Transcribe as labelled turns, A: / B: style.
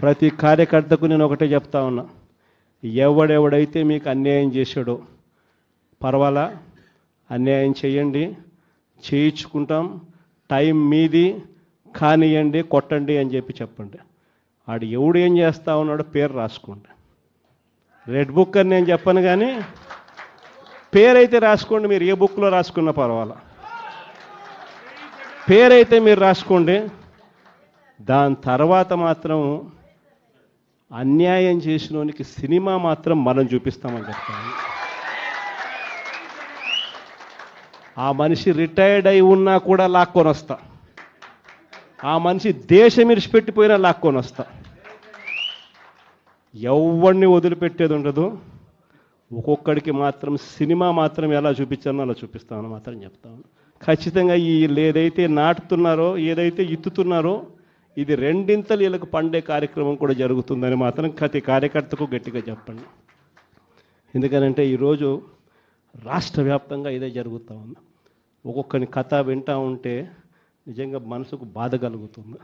A: ప్రతి కార్యకర్తకు నేను ఒకటే చెప్తా ఉన్నా, ఎవడెవడైతే మీకు అన్యాయం చేశాడో పర్వాలా, అన్యాయం చేయండి, చేయించుకుంటాం, టైం మీది, కానియండి, కొట్టండి అని చెప్పండి. ఆడు ఎవడు ఏం చేస్తా ఉన్నాడో పేరు రాసుకోండి. రెడ్ బుక్ అని నేను చెప్పను, కానీ పేరైతే రాసుకోండి. మీరు ఏ బుక్లో రాసుకున్నా పర్వాలా, పేరైతే మీరు రాసుకోండి. దాని తర్వాత మాత్రం అన్యాయం చేసినోనికి సినిమా మాత్రం మనం చూపిస్తామని చెప్తాను. ఆ మనిషి రిటైర్డ్ అయి ఉన్నా కూడా లాక్కొని వస్తా, ఆ మనిషి దేశం విడిచిపెట్టిపోయినా లాక్కొని వస్తా. ఎవరిని వదిలిపెట్టేది ఉండదు. ఒక్కొక్కడికి మాత్రం సినిమా మాత్రం ఎలా చూపించానో అలా చూపిస్తామని మాత్రం చెప్తాను. ఖచ్చితంగా వీళ్ళు ఏదైతే నాటుతున్నారో, ఏదైతే ఇత్తుతున్నారో, ఇది రెండింతలు వీళ్ళకు పండే కార్యక్రమం కూడా జరుగుతుందని మాత్రం ప్రతి కార్యకర్తకు గట్టిగా చెప్పండి. ఎందుకనంటే ఈరోజు రాష్ట్ర వ్యాప్తంగా ఇదే జరుగుతూ ఉంది. ఒక్కొక్కని కథ వింటూ ఉంటే నిజంగా మనసుకు బాధ కలుగుతుంది.